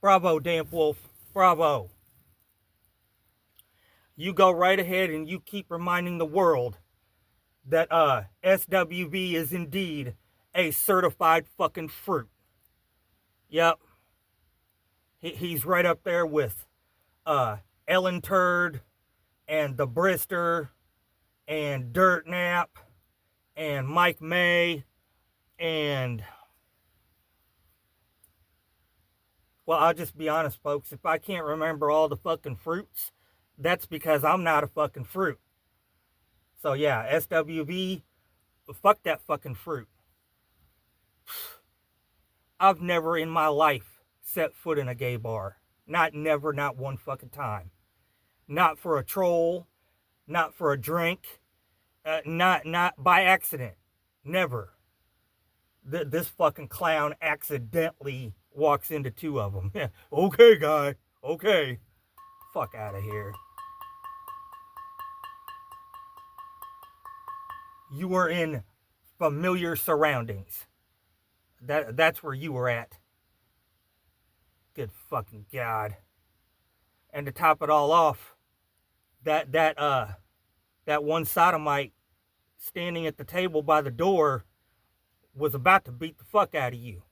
Bravo, Damp Wolf. Bravo. You go right ahead and you keep reminding the world that SWV is indeed a certified fucking fruit. Yep. He's right up there with Ellen Turd and the Brister and Dirt Nap and Mike May and, well, I'll just be honest, folks. If I can't remember all the fucking fruits, that's because I'm not a fucking fruit. So yeah, SWV, fuck that fucking fruit. I've never in my life set foot in a gay bar. Not never, not one fucking time. Not for a troll, not for a drink, not by accident. Never. This fucking clown accidentally walks into two of them. Okay, guy. Okay. Fuck out of here. You were in familiar surroundings. That's where you were at. Good fucking God. And to top it all off, that one sodomite standing at the table by the door was about to beat the fuck out of you.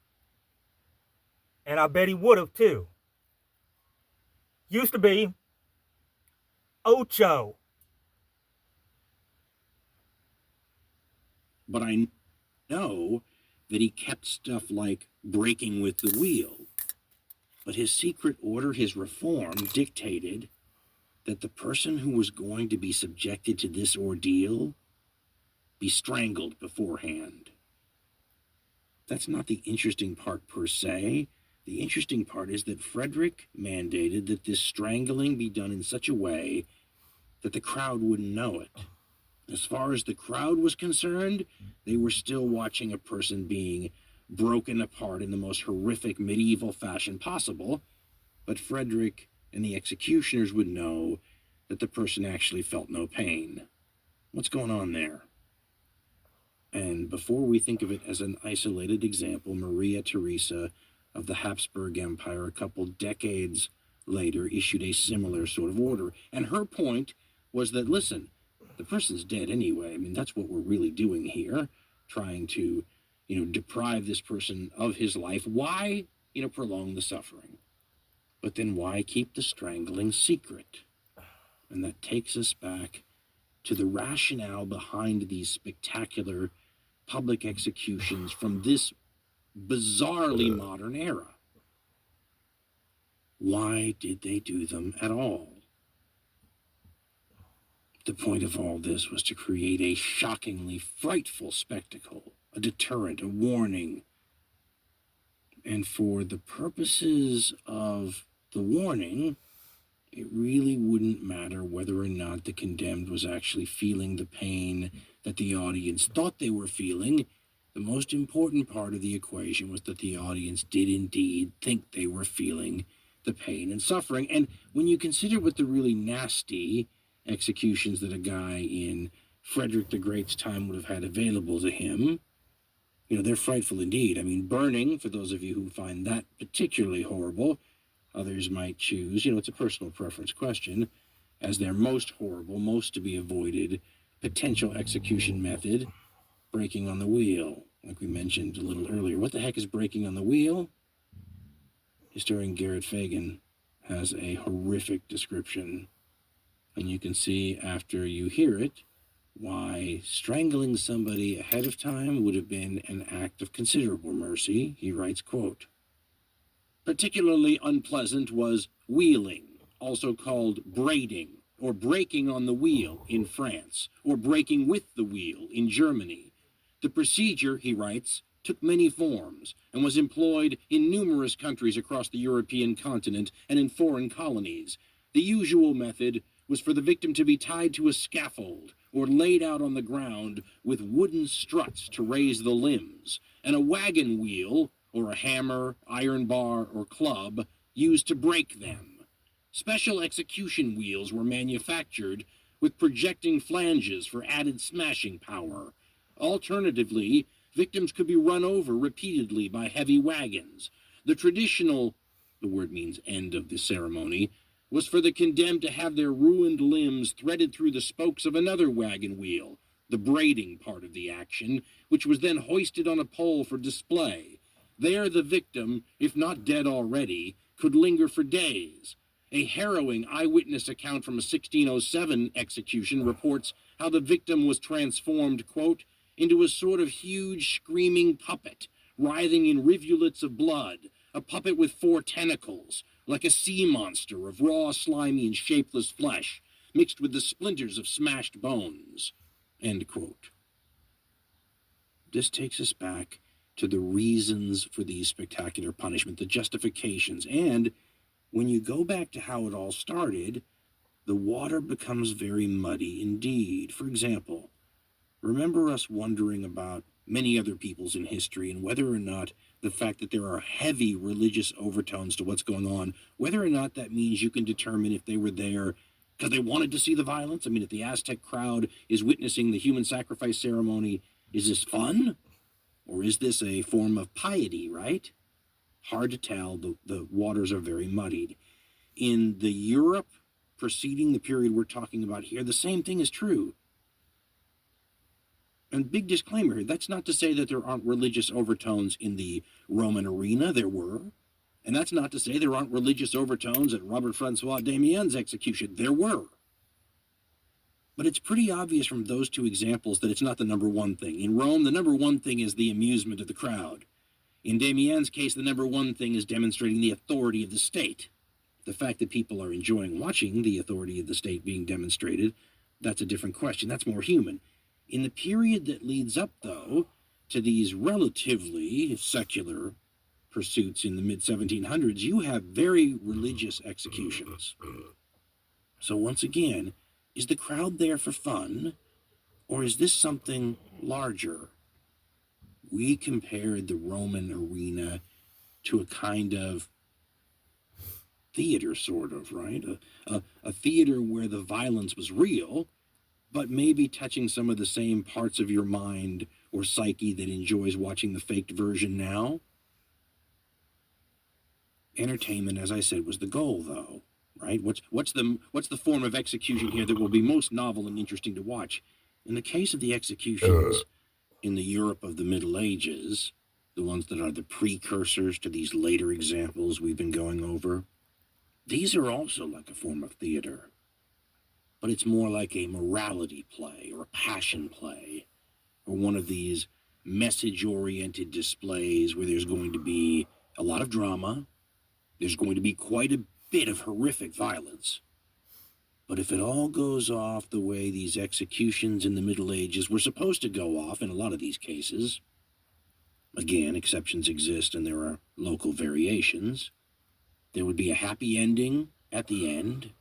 And I bet he would have too. Used to be Ocho. But I know that he kept stuff like breaking with the wheel. But his secret order, his reform, dictated that the person who was going to be subjected to this ordeal be strangled beforehand. That's not the interesting part per se. The interesting part is that Frederick mandated that this strangling be done in such a way that the crowd wouldn't know it. As far as the crowd was concerned, they were still watching a person being broken apart in the most horrific medieval fashion possible, but Frederick and the executioners would know that the person actually felt no pain. What's going on there? And before we think of it as an isolated example, Maria Theresa of the Habsburg Empire a couple decades later issued a similar sort of order. And her point was that, listen, the person's dead anyway. I mean, that's what we're really doing here, trying to, deprive this person of his life. Why, prolong the suffering? But then why keep the strangling secret? And that takes us back to the rationale behind these spectacular public executions from this bizarrely modern era. Why did they do them at all? The point of all this was to create a shockingly frightful spectacle, a deterrent, a warning. And for the purposes of the warning, it really wouldn't matter whether or not the condemned was actually feeling the pain that the audience thought they were feeling. The most important part of the equation was that the audience did indeed think they were feeling the pain and suffering. And when you consider what the really nasty executions that a guy in Frederick the Great's time would have had available to him, they're frightful indeed. I mean, burning, for those of you who find that particularly horrible, others might choose, it's a personal preference question, as their most horrible, most to be avoided potential execution method, breaking on the wheel, like we mentioned a little earlier. What the heck is breaking on the wheel? Historian Garrett Fagan has a horrific description, and you can see after you hear it why strangling somebody ahead of time would have been an act of considerable mercy. He writes, quote, "Particularly unpleasant was wheeling, also called braiding, or breaking on the wheel in France, or breaking with the wheel in Germany. The procedure," he writes, "took many forms, and was employed in numerous countries across the European continent and in foreign colonies. The usual method was for the victim to be tied to a scaffold, or laid out on the ground with wooden struts to raise the limbs, and a wagon wheel, or a hammer, iron bar, or club, used to break them. Special execution wheels were manufactured with projecting flanges for added smashing power. Alternatively, victims could be run over repeatedly by heavy wagons. The traditional the word means end of the ceremony, was for the condemned to have their ruined limbs threaded through the spokes of another wagon wheel, the braiding part of the action, which was then hoisted on a pole for display. There the victim, if not dead already, could linger for days. A harrowing eyewitness account from a 1607 execution reports how the victim was transformed, quote, into a sort of huge screaming puppet, writhing in rivulets of blood, a puppet with 4 tentacles, like a sea monster of raw, slimy, and shapeless flesh, mixed with the splinters of smashed bones, end quote. This takes us back to the reasons for these spectacular punishment, the justifications, and when you go back to how it all started, the water becomes very muddy indeed. For example, remember us wondering about many other peoples in history and whether or not the fact that there are heavy religious overtones to what's going on, whether or not that means you can determine if they were there because they wanted to see the violence. I mean, if the Aztec crowd is witnessing the human sacrifice ceremony, is this fun? Or is this a form of piety, right? Hard to tell. The waters are very muddied. In the Europe preceding the period we're talking about here, the same thing is true. And big disclaimer here, that's not to say that there aren't religious overtones in the Roman arena. There were. And that's not to say there aren't religious overtones at Robert Francois Damien's execution. There were. But it's pretty obvious from those two examples that it's not the number one thing. In Rome, the number one thing is the amusement of the crowd. In Damien's case, the number one thing is demonstrating the authority of the state. The fact that people are enjoying watching the authority of the state being demonstrated, that's a different question. That's more human. In the period that leads up, though, to these relatively secular pursuits in the mid-1700s, you have very religious executions. So once again, is the crowd there for fun, or is this something larger? We compared the Roman arena to a kind of theater, sort of, right? A theater where the violence was real, but maybe touching some of the same parts of your mind or psyche that enjoys watching the faked version now. Entertainment, as I said, was the goal, though, right? What's the form of execution here that will be most novel and interesting to watch? In the case of the executions in the Europe of the Middle Ages, the ones that are the precursors to these later examples we've been going over, these are also like a form of theater. But it's more like a morality play or a passion play, or one of these message-oriented displays where there's going to be a lot of drama, there's going to be quite a bit of horrific violence. But if it all goes off the way these executions in the Middle Ages were supposed to go off in a lot of these cases, again, exceptions exist and there are local variations, there would be a happy ending at the end,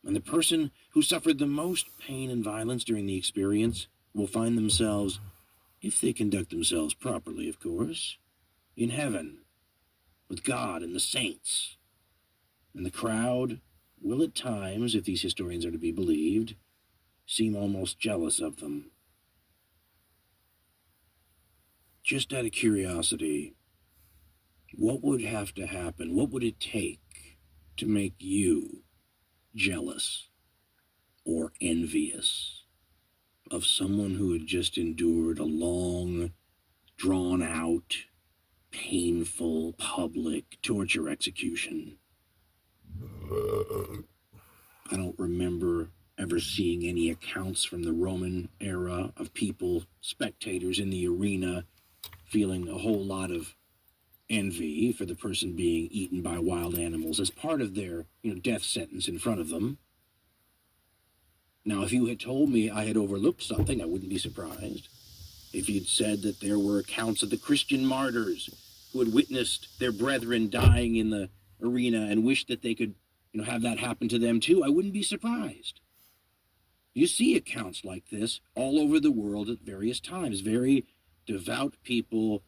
and the person who suffered the most pain and violence during the experience will find themselves, if they conduct themselves properly, of course, in heaven, with God and the saints. And the crowd will at times, if these historians are to be believed, seem almost jealous of them. Just out of curiosity, what would have to happen? What would it take to make you jealous or envious of someone who had just endured a long, drawn-out, painful, public torture execution? I don't remember ever seeing any accounts from the Roman era of people, spectators in the arena, feeling a whole lot of envy for the person being eaten by wild animals as part of their, death sentence in front of them. Now, if you had told me I had overlooked something, I wouldn't be surprised. If you'd said that there were accounts of the Christian martyrs who had witnessed their brethren dying in the arena and wished that they could, have that happen to them too, I wouldn't be surprised. You see accounts like this all over the world at various times. Very devout people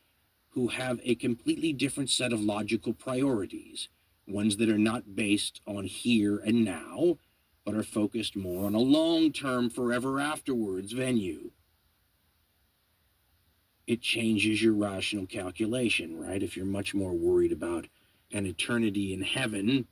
who have a completely different set of logical priorities, ones that are not based on here and now, but are focused more on a long-term, forever afterwards venue. It changes your rational calculation, right? If you're much more worried about an eternity in heaven